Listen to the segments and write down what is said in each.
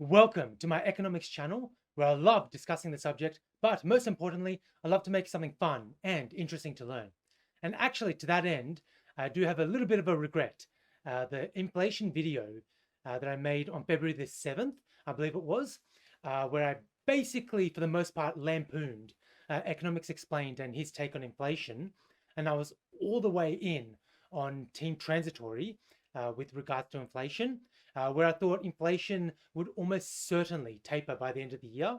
Welcome to my economics channel, where I love discussing the subject, but most importantly, I love to make something fun and interesting to learn. And actually, to that end, I do have a little bit of a regret. The inflation video that I made on February the 7th, I believe it was, where I basically, for the most part, lampooned Economics Explained and his take on inflation. And I was all the way in on Team Transitory with regards to inflation, where I thought inflation would almost certainly taper by the end of the year.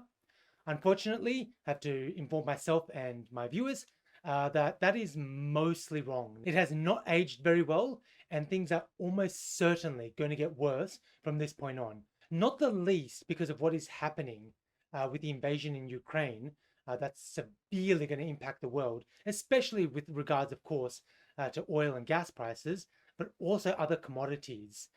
Unfortunately, I have to inform myself and my viewers that that is mostly wrong. It has not aged very well, and things are almost certainly going to get worse from this point on. Not the least because of what is happening with the invasion in Ukraine. That's severely going to impact the world, especially with regards, of course, to oil and gas prices, but also other commodities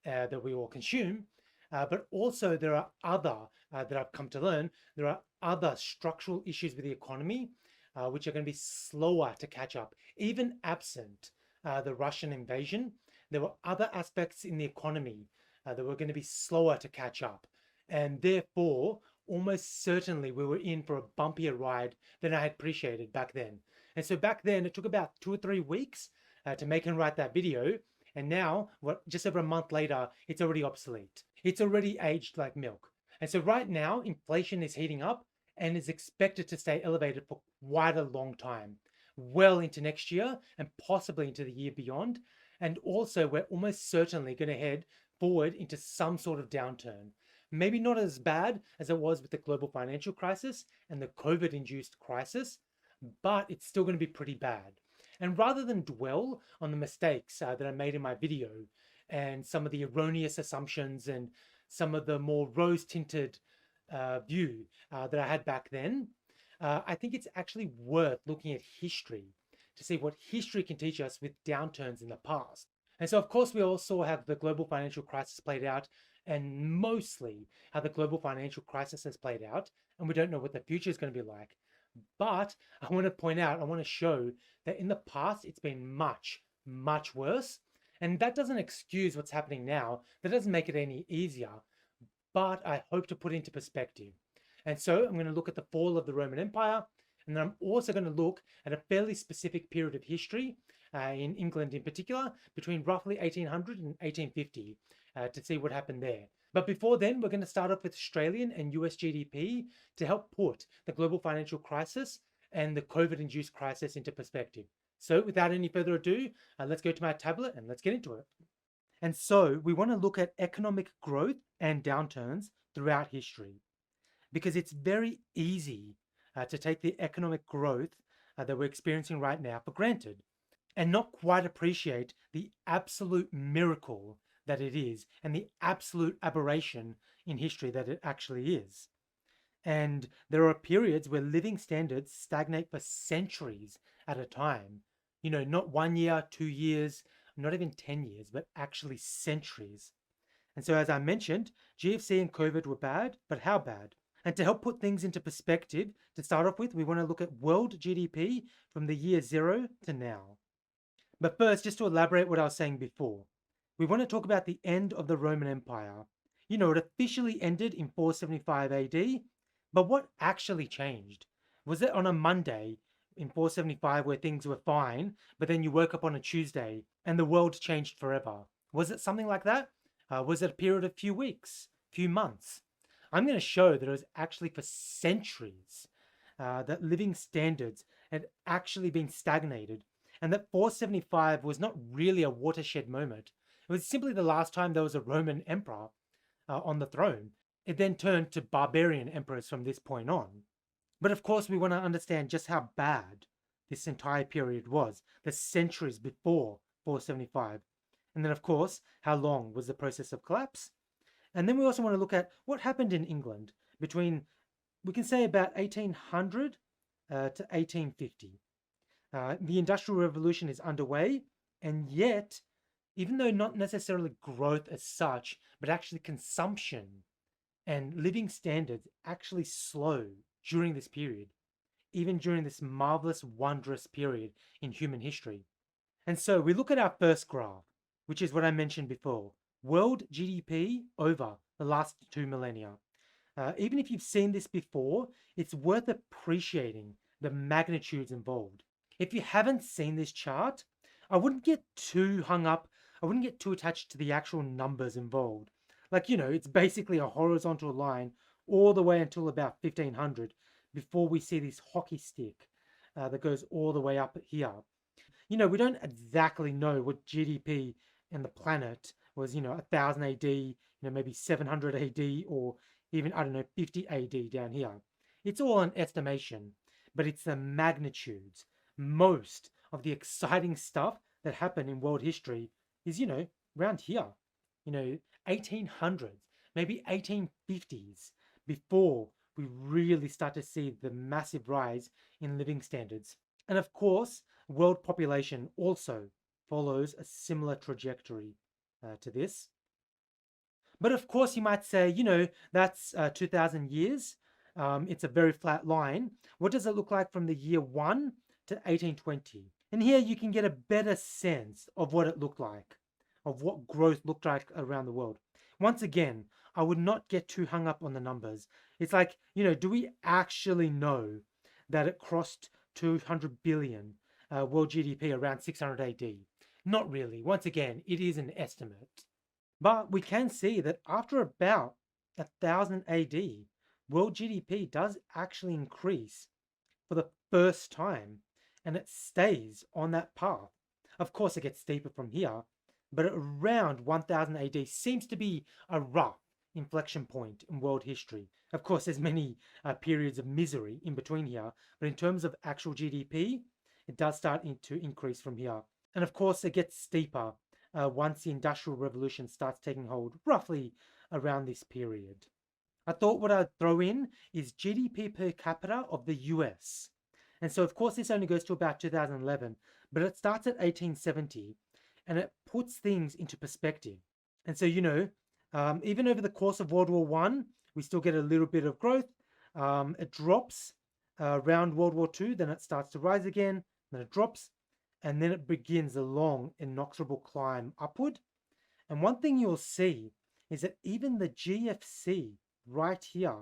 that we all consume. But also there are other, that I've come to learn, there are other structural issues with the economy, which are going to be slower to catch up. Even absent the Russian invasion, there were other aspects in the economy that were going to be slower to catch up. And therefore, almost certainly we were in for a bumpier ride than I had appreciated back then. And so back then, it took about 2 or 3 weeks to make and write that video. And now, just over a month later, it's already obsolete. It's already aged like milk. And so right now, inflation is heating up and is expected to stay elevated for quite a long time, well into next year and possibly into the year beyond. And also, we're almost certainly going to head forward into some sort of downturn. Maybe not as bad as it was with the global financial crisis and the COVID-induced crisis, but it's still going to be pretty bad. And rather than dwell on the mistakes that I made in my video and some of the erroneous assumptions and some of the more rose-tinted view that I had back then, I think it's actually worth looking at history to see what history can teach us with downturns in the past. And so, of course, we also have the global financial crisis played out, and mostly how the global financial crisis has played out, and we don't know what the future is going to be like. But I want to point out, I want to show that in the past, it's been much, much worse. And that doesn't excuse what's happening now. That doesn't make it any easier. But I hope to put into perspective. And so I'm going to look at the fall of the Roman Empire. And then I'm also going to look at a fairly specific period of history in England in particular, between roughly 1800 and 1850 to see what happened there. But before then, we're going to start off with Australian and US GDP to help put the global financial crisis and the COVID-induced crisis into perspective. So without any further ado, let's go to my tablet and let's get into it. And so we want to look at economic growth and downturns throughout history, because it's very easy to take the economic growth that we're experiencing right now for granted and not quite appreciate the absolute miracle that it is and the absolute aberration in history that it actually is. And there are periods where living standards stagnate for centuries at a time. You know, not 1 year, 2 years, not even 10 years, but actually centuries. And so, as I mentioned, GFC and COVID were bad, but how bad? And to help put things into perspective, to start off with, we want to look at world GDP from the year zero to now. But first, just to elaborate what I was saying before, we want to talk about the end of the Roman Empire. You know, it officially ended in 475 AD, but what actually changed? Was it on a Monday in 475 where things were fine, but then you woke up on a Tuesday and the world changed forever? Was it something like that? Was it a period of few weeks, few months? I'm going to show that it was actually for centuries that living standards had actually been stagnated, and that 475 was not really a watershed moment. It was simply the last time there was a Roman emperor on the throne. It then turned to barbarian emperors from this point on. But of course, we want to understand just how bad this entire period was, the centuries before 475. And then, of course, how long was the process of collapse? And then we also want to look at what happened in England between, we can say, about 1800 to 1850. The Industrial Revolution is underway, and yet, even though not necessarily growth as such, but actually consumption and living standards actually slow during this period, even during this marvelous, wondrous period in human history. And so we look at our first graph, which is what I mentioned before. World GDP over the last 2 millennia. Even if you've seen this before, it's worth appreciating the magnitudes involved. If you haven't seen this chart, I wouldn't get too hung up. I wouldn't get too attached to the actual numbers involved. Like, it's basically a horizontal line all the way until about 1500 before we see this hockey stick that goes all the way up here. We don't exactly know what GDP in the planet was, 1000 AD, maybe 700 AD, or even, I don't know, 50 AD down here. It's all an estimation, but it's the magnitudes. Most of the exciting stuff that happened in world history is, around here, 1800s, maybe 1850s, before we really start to see the massive rise in living standards. And of course, world population also follows a similar trajectory to this. But of course, you might say, that's 2000 years. It's a very flat line. What does it look like from the year 1 to 1820? And here you can get a better sense of what it looked like, of what growth looked like around the world. Once again, I would not get too hung up on the numbers. It's like, do we actually know that it crossed 200 billion world GDP around 600 AD? Not really. Once again, it is an estimate. But we can see that after about 1000 AD, world GDP does actually increase for the first time, and it stays on that path. Of course, it gets steeper from here, but around 1000 AD seems to be a rough inflection point in world history. Of course, there's many periods of misery in between here, but in terms of actual GDP, it does start to increase from here. And of course, it gets steeper once the Industrial Revolution starts taking hold, roughly around this period. I thought what I'd throw in is GDP per capita of the US. And so, of course, this only goes to about 2011, but it starts at 1870, and it puts things into perspective. And so, even over the course of World War One, we still get a little bit of growth. It drops around World War Two, then it starts to rise again, then it drops, and then it begins a long, inexorable climb upward. And one thing you'll see is that even the GFC right here,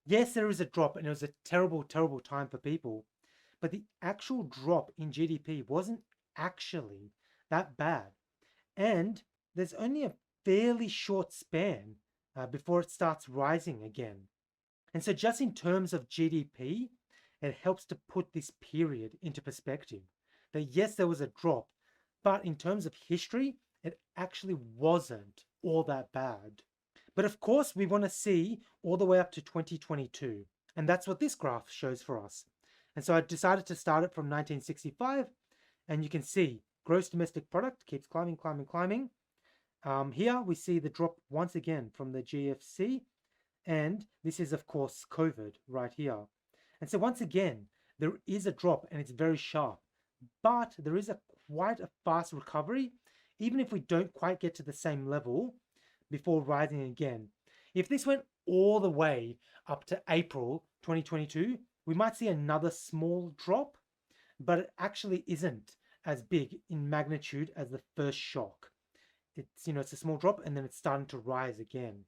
yes, there is a drop, and it was a terrible, terrible time for people, but the actual drop in GDP wasn't actually that bad. And there's only a fairly short span before it starts rising again. And so, just in terms of GDP, it helps to put this period into perspective. That yes, there was a drop, but in terms of history, it actually wasn't all that bad. But of course, we want to see all the way up to 2022. And that's what this graph shows for us. And so I decided to start it from 1965. And you can see gross domestic product keeps climbing, climbing, climbing. Here we see the drop once again from the GFC. And this is, of course, COVID right here. And so once again, there is a drop and it's very sharp. But there is quite a fast recovery, even if we don't quite get to the same level before rising again. If this went all the way up to April 2022, we might see another small drop, but it actually isn't as big in magnitude as the first shock. It's a small drop and then it's starting to rise again.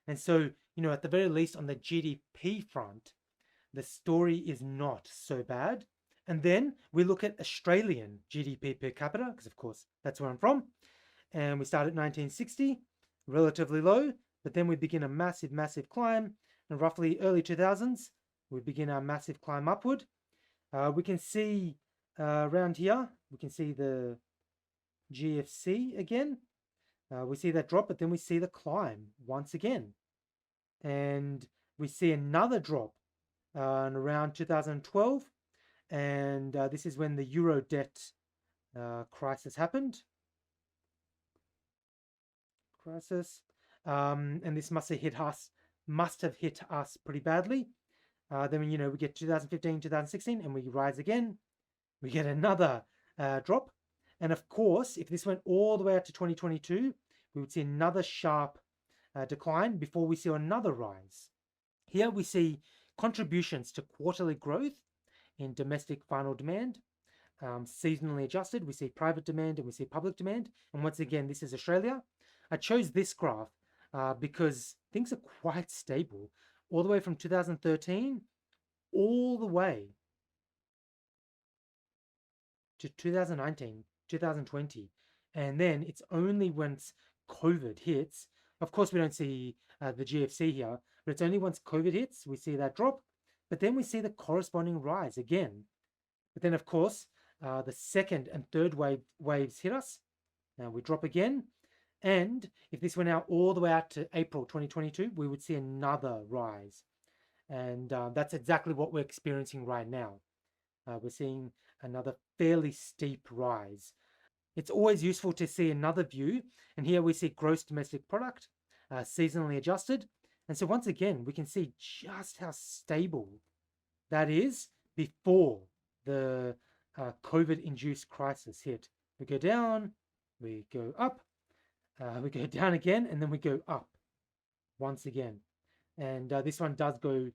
And so, at the very least on the GDP front, the story is not so bad. And then we look at Australian GDP per capita, because of course that's where I'm from. And we start at 1960, relatively low, but then we begin a massive, massive climb. And roughly early 2000s, we begin our massive climb upward. We can see around here, we can see the GFC again. We see that drop, but then we see the climb once again. And we see another drop in around 2012. And this is when the euro debt crisis happened. And this must have hit us pretty badly. Then we get 2015, 2016, and we rise again. We get another drop. And of course, if this went all the way out to 2022, we would see another sharp decline before we see another rise. Here we see contributions to quarterly growth in domestic final demand, seasonally adjusted. We see private demand and we see public demand. And once again, this is Australia. I chose this graph because things are quite stable all the way from 2013 all the way to 2019, 2020. And then it's only once COVID hits, of course, we don't see the GFC here, but it's only once COVID hits, we see that drop, but then we see the corresponding rise again. But then, of course, the second and third waves hit us, and we drop again. And if this went out all the way out to April 2022, we would see another rise. And that's exactly what we're experiencing right now. We're seeing another fairly steep rise. It's always useful to see another view, and here we see gross domestic product, seasonally adjusted. And so once again, we can see just how stable that is before the COVID-induced crisis hit. We go down, we go up, we go down again, and then we go up once again. And this one does go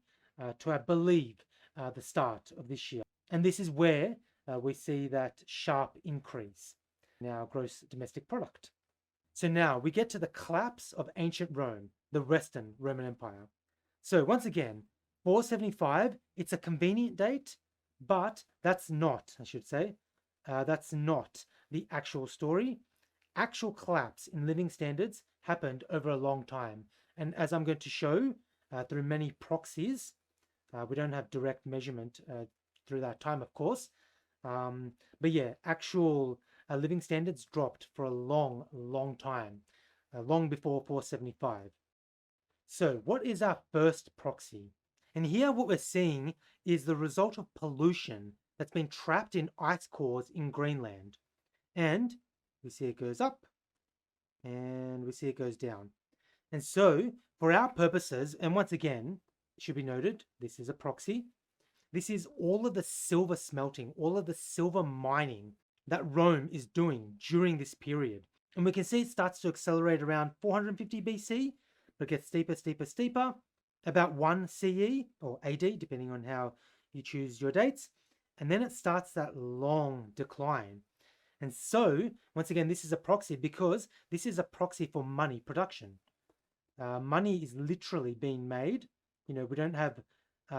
to, I believe, the start of this year. And this is where we see that sharp increase in our gross domestic product. So now we get to the collapse of ancient Rome, the Western Roman Empire. So once again, 475, it's a convenient date, but that's not, I should say, that's not the actual story. Actual collapse in living standards happened over a long time. And as I'm going to show through many proxies, we don't have direct measurement through that time, of course. But yeah, actual living standards dropped for a long, long time, long before 475. So what is our first proxy? And here what we're seeing is the result of pollution that's been trapped in ice cores in Greenland. And we see it goes up, and we see it goes down. And so for our purposes, and once again, it should be noted, this is a proxy. This is all of the silver smelting, all of the silver mining that Rome is doing during this period. And we can see it starts to accelerate around 450 BC, but it gets steeper, steeper, steeper, about 1 CE or AD, depending on how you choose your dates. And then it starts that long decline. And so, once again, this is a proxy because this is a proxy for money production. Money is literally being made. You know, we don't have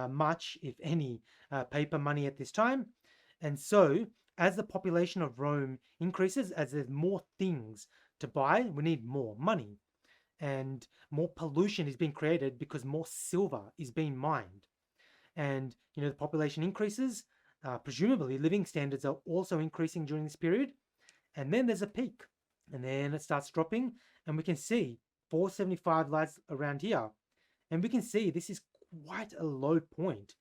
much, if any, paper money at this time. And so, as the population of Rome increases, as there's more things to buy, we need more money. And more pollution is being created because more silver is being mined. And, you know, the population increases. Presumably, living standards are also increasing during this period. And then there's a peak. And then it starts dropping. And we can see 475 lies around here. And we can see this is quite a low point.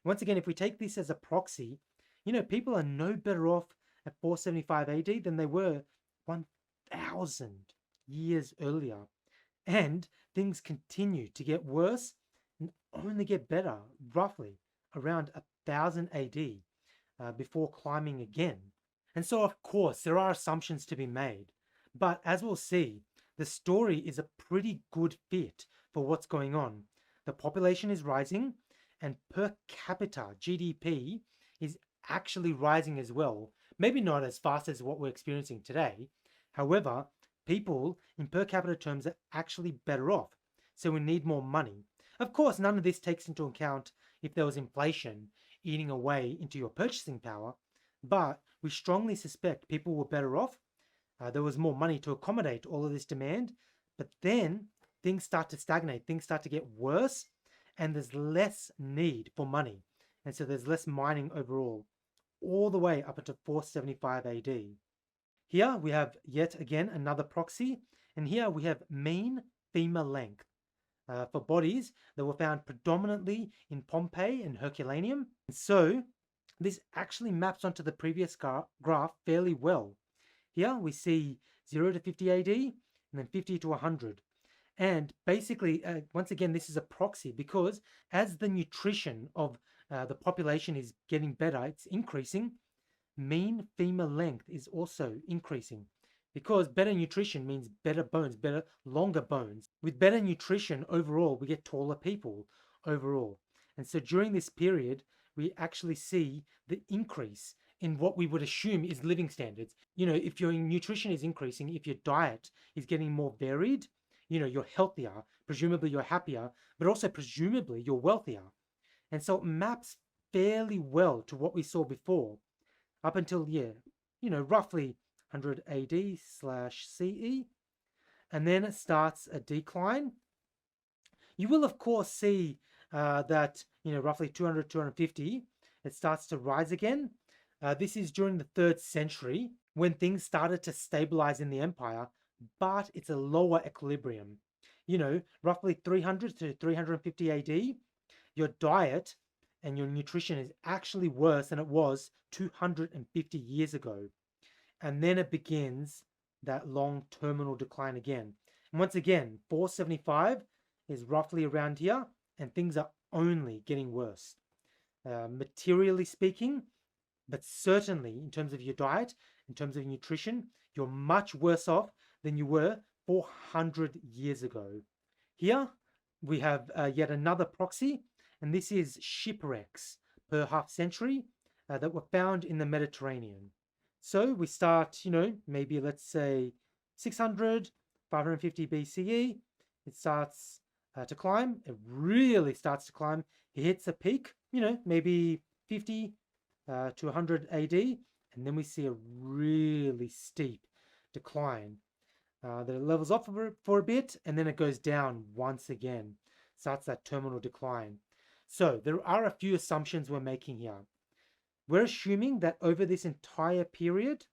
Once again, if we take this as a proxy, you know, people are no better off at 475 AD than they were 1,000 years earlier. And things continue to get worse and only get better, roughly around 1000 AD, before climbing again. And so, of course, there are assumptions to be made. But as we'll see, the story is a pretty good fit for what's going on. The population is rising, and per capita GDP is actually rising as well. Maybe not as fast as what we're experiencing today. However, people in per capita terms are actually better off. So we need more money. Of course, none of this takes into account if there was inflation eating away into your purchasing power, but we strongly suspect people were better off. There was more money to accommodate all of this demand, but then things start to stagnate, things start to get worse, and there's less need for money. And so there's less mining overall, all the way up until 475 AD. Here we have yet again another proxy, and here we have mean femur length for bodies that were found predominantly in Pompeii and Herculaneum. And so this actually maps onto the previous graph fairly well. Here we see 0 to 50 AD and then 50 to 100. And basically, once again, this is a proxy because as the nutrition of the population is getting better, it's increasing, mean femur length is also increasing because better nutrition means better bones, better, longer bones. With better nutrition overall, we get taller people overall. And so during this period, we actually see the increase in what we would assume is living standards. You know, if your nutrition is increasing, if your diet is getting more varied, you're healthier, presumably you're happier, but also presumably you're wealthier. And so it maps fairly well to what we saw before, up until, roughly 100 AD/CE. And then it starts a decline. You will, of course, see that, roughly 200, 250, it starts to rise again. This is during the 3rd century when things started to stabilize in the empire, but it's a lower equilibrium. Roughly 300 to 350 AD, your diet and your nutrition is actually worse than it was 250 years ago. And then it begins that long terminal decline again. And once again, 475 is roughly around here, and things are only getting worse. Materially speaking, but certainly in terms of your diet, in terms of nutrition, you're much worse off than you were 400 years ago. Here we have yet another proxy, and this is shipwrecks per half century that were found in the Mediterranean. So we start, maybe let's say 600, 550 BCE. It starts to climb. It really starts to climb. It hits a peak, maybe 50 to 100 AD. And then we see a really steep decline. That it levels off for a bit, and then it goes down once again. Starts that terminal decline. So there are a few assumptions we're making here. We're assuming that over this entire period,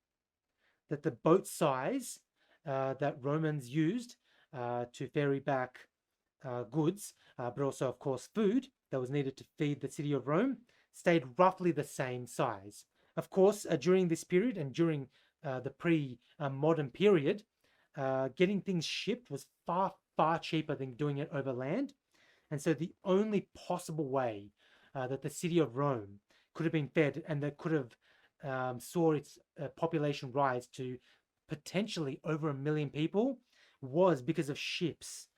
that the boat size that Romans used to ferry back goods, but also, of course, food that was needed to feed the city of Rome, stayed roughly the same size. Of course, during this period and during the pre-modern period, getting things shipped was far, far cheaper than doing it over land. And so the only possible way that the city of Rome could have been fed and that could have saw its population rise to potentially over 1 million people was because of ships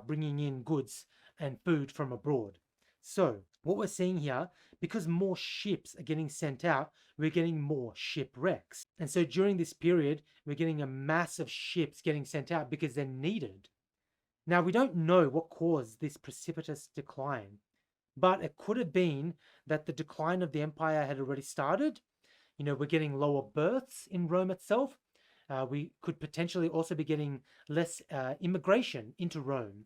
bringing in goods and food from abroad. So what we're seeing here, because more ships are getting sent out, we're getting more shipwrecks. And so during this period, we're getting a mass of ships getting sent out because they're needed. Now, we don't know what caused this precipitous decline, but it could have been that the decline of the empire had already started. We're getting lower births in Rome itself. We could potentially also be getting less immigration into Rome.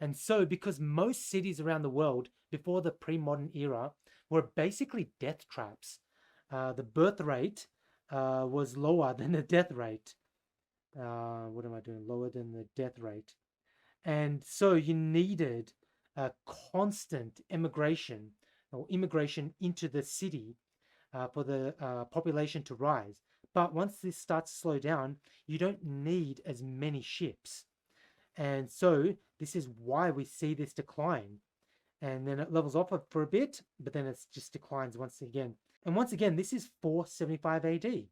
And so, because most cities around the world before the pre-modern era were basically death traps, the birth rate was lower than the death rate. What am I doing? Lower than the death rate. And so you needed a constant immigration or immigration into the city for the population to rise. But once this starts to slow down, you don't need as many ships. And so this is why we see this decline. And then it levels off for a bit, but then it just declines once again. And once again, this is 475 AD.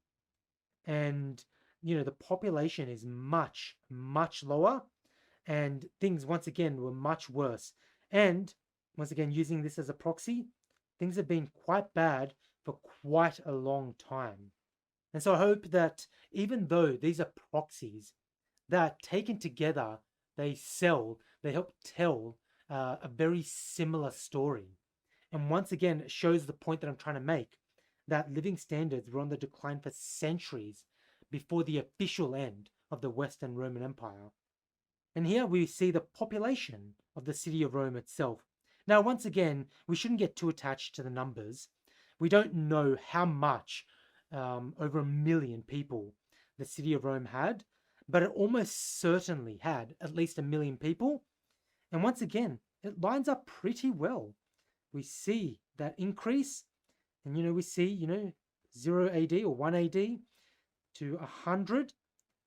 And, the population is much, much lower. And things, once again, were much worse. And, once again, using this as a proxy, things have been quite bad for quite a long time. And so I hope that even though these are proxies, that taken together, they help tell a very similar story. And once again, it shows the point that I'm trying to make, that living standards were on the decline for centuries before the official end of the Western Roman Empire. And here we see the population of the city of Rome itself. Now, once again, we shouldn't get too attached to the numbers. We don't know how much, over 1 million people, the city of Rome had, but it almost certainly had at least 1 million people. And once again, it lines up pretty well. We see that increase, and we see, 0 AD or 1 AD to 100,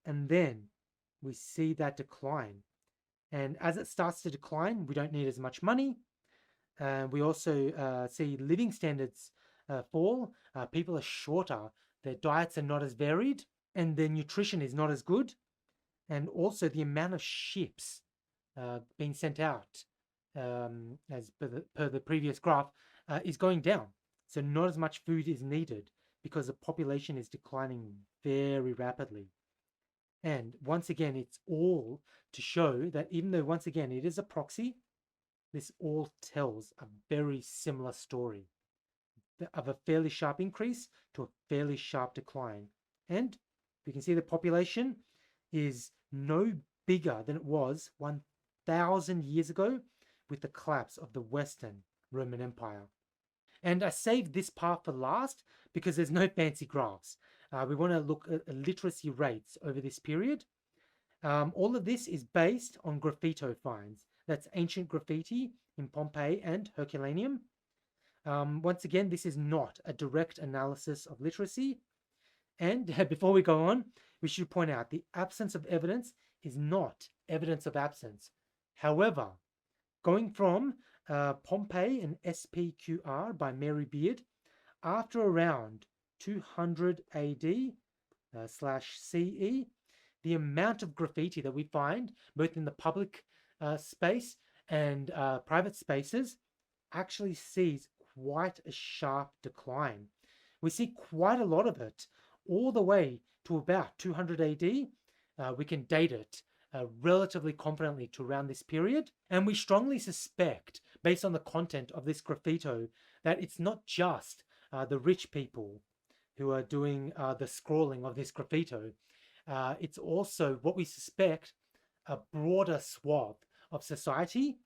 and then we see that decline. And as it starts to decline, we don't need as much money. We also see living standards fall. People are shorter. Their diets are not as varied, and their nutrition is not as good. And also the amount of ships being sent out, as per the previous graph, is going down. So not as much food is needed because the population is declining very rapidly. And once again, it's all to show that even though, once again, it is a proxy, this all tells a very similar story of a fairly sharp increase to a fairly sharp decline. And we can see the population is no bigger than it was 1,000 years ago with the collapse of the Western Roman Empire. And I saved this part for last because there's no fancy graphs. We want to look at literacy rates over this period. All of this is based on graffito finds. That's ancient graffiti in Pompeii and Herculaneum. Once again, this is not a direct analysis of literacy. And before we go on, we should point out the absence of evidence is not evidence of absence. However, going from Pompeii and SPQR by Mary Beard, after around 200 AD / CE, the amount of graffiti that we find, both in the public space and private spaces, actually sees quite a sharp decline. We see quite a lot of it all the way to about 200 AD. We can date it relatively confidently to around this period. And we strongly suspect, based on the content of this graffito, that it's not just the rich people who are doing the scrawling of this graffito. It's also, what we suspect, a broader swath of society,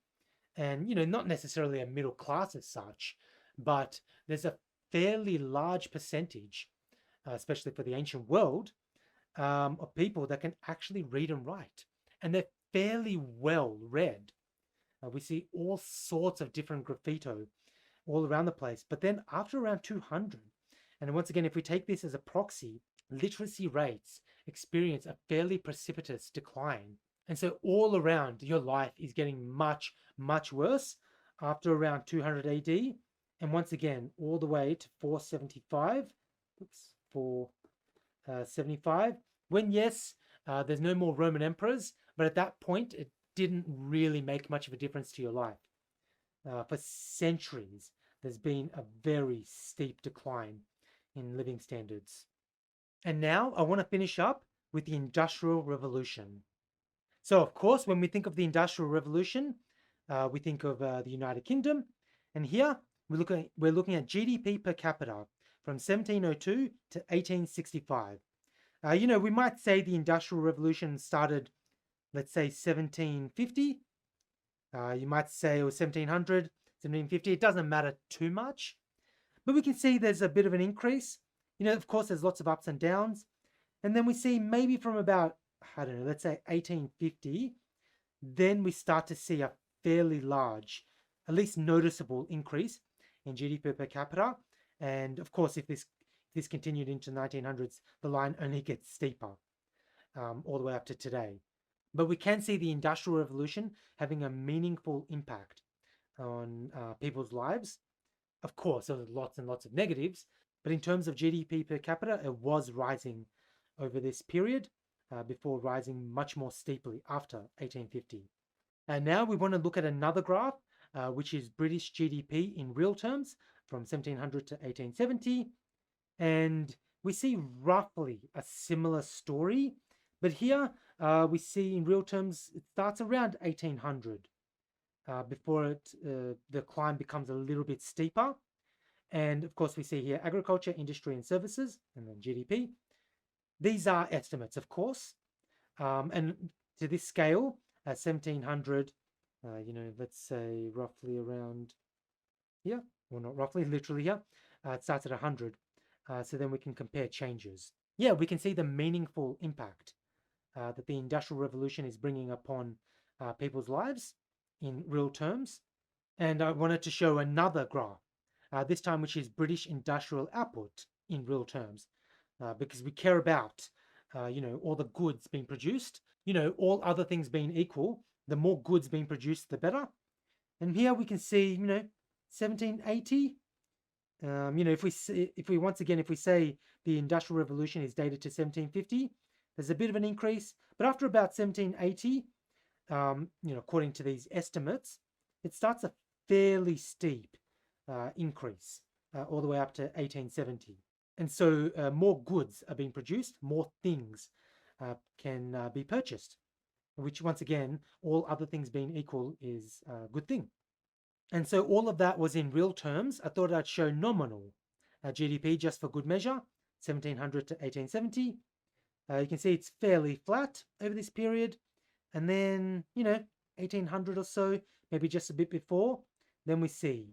and not necessarily a middle class as such, but there's a fairly large percentage, especially for the ancient world, of people that can actually read and write, and they're fairly well read. We see all sorts of different graffito all around the place. But then after around 200, and once again, if we take this as a proxy, literacy rates experience a fairly precipitous decline. And so all around, your life is getting much, much worse after around 200 AD. And once again, all the way to 475, 475, when yes, there's no more Roman emperors, but at that point, it didn't really make much of a difference to your life. For centuries, there's been a very steep decline in living standards. And now I want to finish up with the Industrial Revolution. So, of course, when we think of the Industrial Revolution, we think of the United Kingdom. And here we're looking at GDP per capita from 1702 to 1865. We might say the Industrial Revolution started, let's say, 1750. You might say it was 1700, 1750. It doesn't matter too much. But we can see there's a bit of an increase. Of course, there's lots of ups and downs. And then we see maybe from about, I don't know, let's say 1850, then we start to see a fairly large, at least noticeable increase in GDP per capita. And of course, if this continued into the 1900s, the line only gets steeper all the way up to today. But we can see the Industrial Revolution having a meaningful impact on people's lives. Of course, there were lots and lots of negatives, but in terms of GDP per capita, it was rising over this period before rising much more steeply after 1850. And now we want to look at another graph, which is British GDP in real terms from 1700 to 1870. And we see roughly a similar story, but here we see in real terms it starts around 1800 before the climb becomes a little bit steeper. And of course, we see here agriculture, industry, and services, and then GDP. These are estimates, of course, and to this scale, 1700, let's say roughly around here, well, not roughly, literally here, it starts at 100. So then we can compare changes. Yeah, we can see the meaningful impact that the Industrial Revolution is bringing upon people's lives in real terms. And I wanted to show another graph, this time which is British industrial output in real terms, because we care about, all the goods being produced, all other things being equal, the more goods being produced, the better. And here we can see, 1780, if we say the Industrial Revolution is dated to 1750, there's a bit of an increase, but after about 1780, according to these estimates, it starts a fairly steep increase all the way up to 1870. And so more goods are being produced, more things can be purchased, which once again, all other things being equal, is a good thing. And so all of that was in real terms. I thought I'd show nominal GDP just for good measure, 1700 to 1870. You can see it's fairly flat over this period. And then, 1800 or so, maybe just a bit before, then we see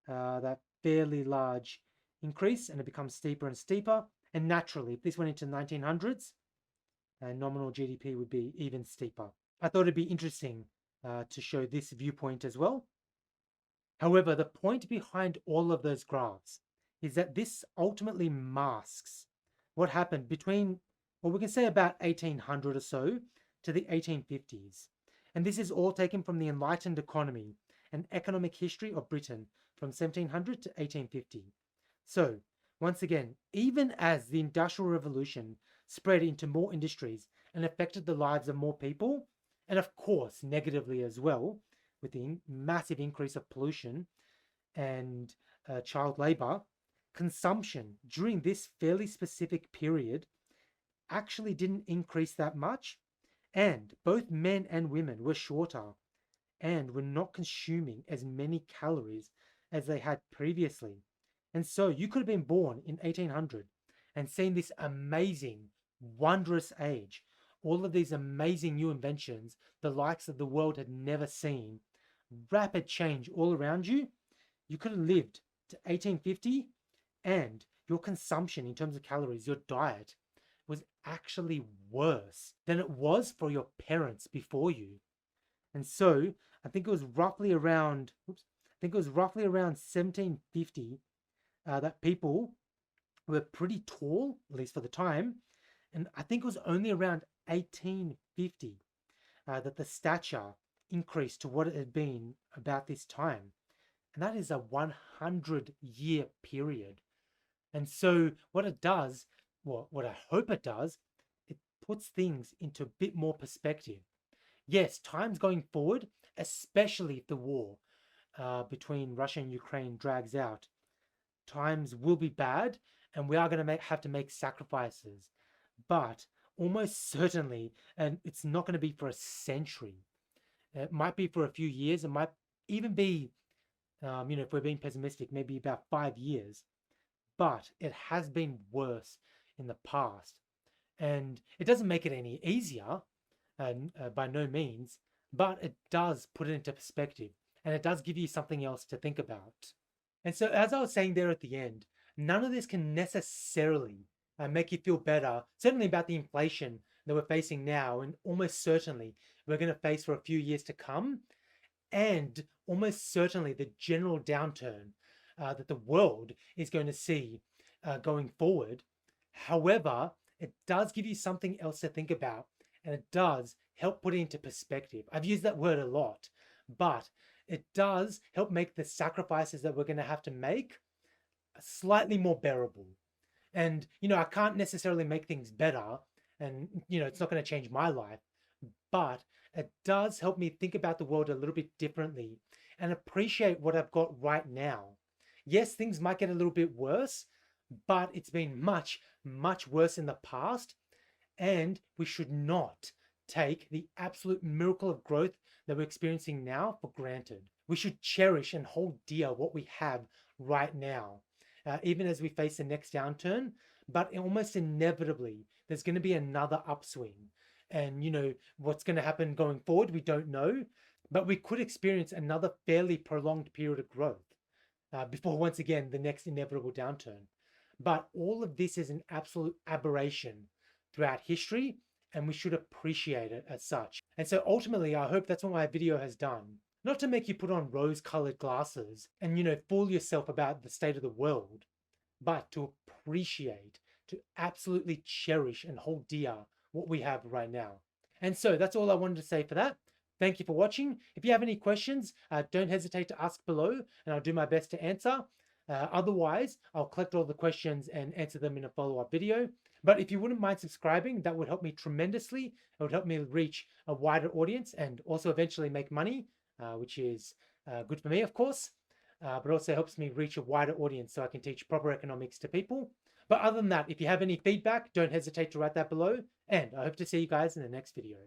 that fairly large increase, and it becomes steeper and steeper. And naturally, if this went into 1900s, nominal GDP would be even steeper. I thought it'd be interesting to show this viewpoint as well. However, the point behind all of those graphs is that this ultimately masks what happened between, well, we can say about 1800 or so to the 1850s. And this is all taken from the Enlightened Economy and Economic History of Britain from 1700 to 1850. So, once again, even as the Industrial Revolution spread into more industries and affected the lives of more people, and of course negatively as well, with the massive increase of pollution and child labor, consumption during this fairly specific period actually didn't increase that much, and both men and women were shorter and were not consuming as many calories as they had previously. And so you could have been born in 1800 and seen this amazing, wondrous age, all of these amazing new inventions, the likes of the world had never seen, rapid change all around you. You could have lived to 1850 and your consumption in terms of calories, your diet, was actually worse than it was for your parents before you. And so I think it was roughly around 1750 that people were pretty tall, at least for the time. And I think it was only around 1850 that the stature increased to what it had been about this time. And that is a 100-year period. And so what it does, what I hope it does, it puts things into a bit more perspective. Yes, times going forward, especially if the war between Russia and Ukraine drags out, times will be bad, and we are going to have to make sacrifices. But almost certainly, and it's not going to be for a century. It might be for a few years. It might even be, if we're being pessimistic, maybe about 5 years. But it has been worse in the past. And it doesn't make it any easier, by no means, but it does put it into perspective. And it does give you something else to think about. And so, as I was saying there at the end, none of this can necessarily make you feel better, certainly about the inflation that we're facing now, and almost certainly we're going to face for a few years to come, and almost certainly the general downturn that the world is going to see going forward. However, it does give you something else to think about, and it does help put it into perspective. I've used that word a lot, but it does help make the sacrifices that we're going to have to make slightly more bearable. And, I can't necessarily make things better, and, it's not going to change my life, but it does help me think about the world a little bit differently and appreciate what I've got right now. Yes, things might get a little bit worse, but it's been much, much worse in the past, and we should not take the absolute miracle of growth that we're experiencing now for granted. We should cherish and hold dear what we have right now, even as we face the next downturn. But almost inevitably, there's going to be another upswing. And, what's going to happen going forward, we don't know. But we could experience another fairly prolonged period of growth before, once again, the next inevitable downturn. But all of this is an absolute aberration throughout history, and we should appreciate it as such. And so ultimately, I hope that's what my video has done. Not to make you put on rose-colored glasses and, fool yourself about the state of the world, but to appreciate, to absolutely cherish and hold dear what we have right now. And so that's all I wanted to say for that. Thank you for watching. If you have any questions, don't hesitate to ask below, and I'll do my best to answer. Otherwise, I'll collect all the questions and answer them in a follow-up video. But if you wouldn't mind subscribing, that would help me tremendously. It would help me reach a wider audience and also eventually make money, which is good for me, of course, but also helps me reach a wider audience so I can teach proper economics to people. But other than that, if you have any feedback, don't hesitate to write that below, And I hope to see you guys in the next video.